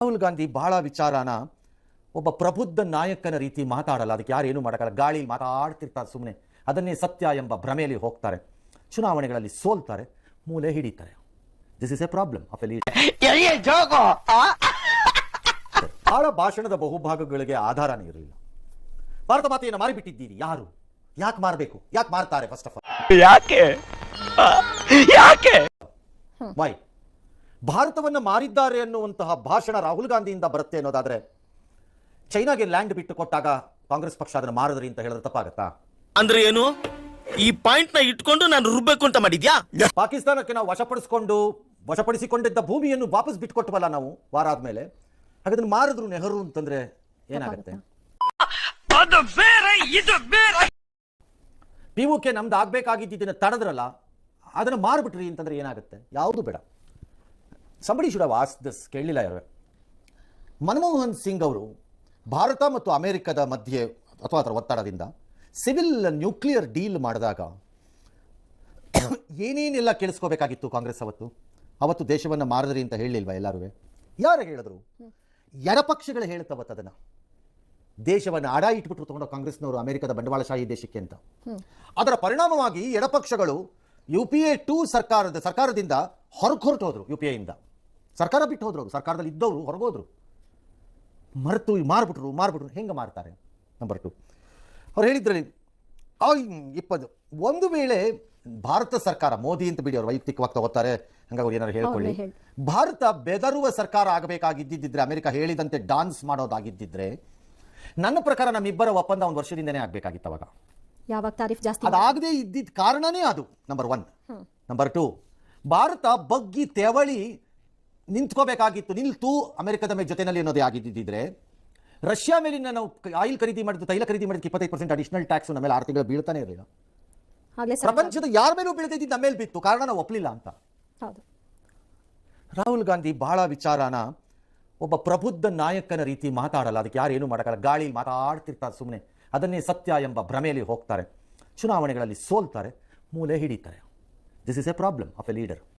ರಾಹುಲ್ ಗಾಂಧಿ ಬಹಳ ವಿಚಾರನ ಒಬ್ಬ ಪ್ರಬುದ್ಧ ನಾಯಕನ ರೀತಿ ಮಾತಾಡಲ್ಲ. ಅದಕ್ಕೆ ಯಾರು ಏನು ಮಾಡೋಕ್ಕಲ್ಲ. ಗಾಳಿ ಮಾತಾಡ್ತಿರ್ತಾರೆ ಸುಮ್ಮನೆ. ಅದನ್ನೇ ಸತ್ಯ ಎಂಬ ಭ್ರಮೆಯಲ್ಲಿ ಹೋಗ್ತಾರೆ. ಚುನಾವಣೆಗಳಲ್ಲಿ ಸೋಲ್ತಾರೆ, ಮೂಲೆ ಹಿಡಿತಾರೆ. This is a problem of a leader. ಬಹಳ ಭಾಷಣದ ಬಹುಭಾಗಗಳಿಗೆ ಆಧಾರನೇ ಇರಲಿಲ್ಲ. ಭಾರತ ಮಾತೆಯನ್ನು ಮಾರಿಬಿಟ್ಟಿದ್ದೀರಿ. ಯಾರು? ಯಾಕೆ ಮಾರಬೇಕು? ಯಾಕೆ ಮಾರ್ತಾರೆ? ಫಸ್ಟ್ ಆಫ್ ಆಲ್ ಯಾಕೆ ವೈ ಭಾರತವನ್ನು ಮಾರಿದ್ದಾರೆ ಅನ್ನುವಂತಹ ಭಾಷಣ ರಾಹುಲ್ ಗಾಂಧಿಯಿಂದ ಬರುತ್ತೆ ಅನ್ನೋದಾದ್ರೆ, ಚೈನಾಗೆ ಲ್ಯಾಂಡ್ ಬಿಟ್ಟು ಕೊಟ್ಟಾಗ ಕಾಂಗ್ರೆಸ್ ಪಕ್ಷ ಅದನ್ನು ಮಾರಿದ್ರಿ ಅಂತ ಹೇಳಿದ್ರೆ ತಪ್ಪಾಗತ್ತಾ? ಅಂದ್ರೆ ಏನು? ಈ ಪಾಯಿಂಟ್ ನ ಇಟ್ಕೊಂಡು ನಾನು ರುಬ್ಬೇಕು ಅಂತ ಮಾಡಿದ್ಯಾ? ಪಾಕಿಸ್ತಾನಕ್ಕೆ ನಾವು ವಶಪಡಿಸಿಕೊಂಡಿದ್ದ ಭೂಮಿಯನ್ನು ವಾಪಸ್ ಬಿಟ್ಕೊಟ್ವಲ್ಲ ನಾವು ವಾರ ಆದ್ಮೇಲೆ. ಹಾಗಾದ್ರೆ ಮಾರಿದ್ರು ನೆಹರು ಅಂತಂದ್ರೆ ಏನಾಗುತ್ತೆ? ಪಿವುಕೆ ನಮ್ದು ಆಗ್ಬೇಕಾಗಿದ್ದನ್ನ ತಡೆದ್ರಲ್ಲ, ಅದನ್ನ ಮಾರ್ಬಿಟ್ರಿ ಅಂತಂದ್ರೆ ಏನಾಗುತ್ತೆ? ಯಾವುದು ಬೇಡ. Somebody should have asked this. ಕೇಳಲಿಲ್ಲ ಯಾರು. ಮನಮೋಹನ್ ಸಿಂಗ್ ಅವರು ಭಾರತ ಮತ್ತು ಅಮೆರಿಕದ ಮಧ್ಯೆ ಅಥವಾ ಅದರ ಒತ್ತಡದಿಂದ ಸಿವಿಲ್ ನ್ಯೂಕ್ಲಿಯರ್ ಡೀಲ್ ಮಾಡಿದಾಗ ಏನೇನೆಲ್ಲ ಕೇಳಿಸ್ಕೋಬೇಕಾಗಿತ್ತು ಕಾಂಗ್ರೆಸ್? ಅವತ್ತು ದೇಶವನ್ನು ಮಾರಿದ್ರಿ ಅಂತ ಹೇಳಿಲ್ವಾ ಎಲ್ಲರೂ? ಯಾರು ಹೇಳಿದ್ರು? ಎಡಪಕ್ಷಗಳು ಹೇಳ್ತವತ್ತು ಅದನ್ನು. ದೇಶವನ್ನು ಅಡ ಇಟ್ಬಿಟ್ಟು ತಗೊಂಡು ಕಾಂಗ್ರೆಸ್ನವರು ಅಮೆರಿಕದ ಬಂಡವಾಳಶಾಹಿ ದೇಶಕ್ಕೆ ಅಂತ. ಅದರ ಪರಿಣಾಮವಾಗಿ ಎಡಪಕ್ಷಗಳು UPA-2 ಸರ್ಕಾರದಿಂದ ಹೊರಟೋದ್ರು. UPA-ಇಂದ ಸರ್ಕಾರ ಬಿಟ್ಟು ಹೋದ್ರು. ಸರ್ಕಾರದಲ್ಲಿ ಇದ್ದವರು ಹೊರಗೋದ್ರು. ಮಾರ್ಬಿಟ್ರು. ಹೆಂಗೆ ಮಾರ್ತಾರೆ? ನಂಬರ್ 2, ಅವ್ರು ಹೇಳಿದ್ರಲ್ಲಿ ಒಂದು ವೇಳೆ ಭಾರತ ಸರ್ಕಾರ, ಮೋದಿ ಅಂತ ಬಿಡಿ, ಅವ್ರು ವೈಯಕ್ತಿಕವಾಗಿ ತಗೋತಾರೆ, ಹಂಗಾಗಿ ಅವ್ರು ಏನಾರು ಹೇಳ್ಕೊಳ್ಳಿ, ಭಾರತ ಬೆದರುವ ಸರ್ಕಾರ ಆಗಬೇಕಾಗಿದ್ದಿದ್ರೆ, ಅಮೆರಿಕ ಹೇಳಿದಂತೆ ಡಾನ್ಸ್ ಮಾಡೋದಾಗಿದ್ದಿದ್ರೆ, ನನ್ನ ಪ್ರಕಾರ ನಮ್ಮಿಬ್ಬರ ಒಪ್ಪಂದ ಒಂದು ವರ್ಷದಿಂದನೇ ಆಗ್ಬೇಕಾಗಿತ್ತು. ಅವಾಗ ಯಾವಾಗ ತಾರೀಫ್ ಜಾಸ್ತಿ ಅದಾಗದೇ ಇದ್ದಿದ್ದ ಕಾರಣನೇ ಅದು. ನಂಬರ್ 1. ನಂಬರ್ 2, ಭಾರತ ಬಗ್ಗಿ ತೆವಳಿ ನಿಂತ್ಕೋಬೇಕಾಗಿತ್ತು. ನಿಲ್ತು ಅಮೆರಿಕದ ಜೊತೆನಲ್ಲಿ ಅನ್ನೋದೇ ಆಗಿದ್ದಿದ್ರೆ, ರಷ್ಯಾ ಮೇಲಿನ ನಾವು ಆಯಿಲ್ ಖರೀದಿ ಮಾಡಿದ್ದು, ತೈಲ ಖರೀದಿ ಮಾಡಿದ್ದು 25% ಅಡಿಷನಲ್ ಟ್ಯಾಕ್ಸ್ ನಮ್ಮ ಮೇಲೆ 6 ತಿಂಗಳು ಬೀಳ್ತಾನೆ ಇರಲಿಲ್ಲ. ಪ್ರಪಂಚದ ಯಾರ ಮೇಲೂ ಬೀಳ್ತಿದ್ದು ನಮ್ಮ ಮೇಲೆ ಬಿತ್ತು. ಕಾರಣ ನಾವು ಒಪ್ಪಲಿಲ್ಲ ಅಂತ. ರಾಹುಲ್ ಗಾಂಧಿ ಬಹಳ ವಿಚಾರನ ಒಬ್ಬ ಪ್ರಬುದ್ಧ ನಾಯಕನ ರೀತಿ ಮಾತಾಡಲ್ಲ. ಅದಕ್ಕೆ ಯಾರು ಏನು ಮಾಡೋಕ್ಕಲ್ಲ. ಗಾಳಿ ಮಾತಾಡ್ತಿರ್ತಾರೆ ಸುಮ್ಮನೆ. ಅದನ್ನೇ ಸತ್ಯ ಎಂಬ ಭ್ರಮೆಯಲ್ಲಿ ಹೋಗ್ತಾರೆ. ಚುನಾವಣೆಗಳಲ್ಲಿ ಸೋಲ್ತಾರೆ, ಮೂಲೆ ಹಿಡಿತಾರೆ. This is a problem of a leader.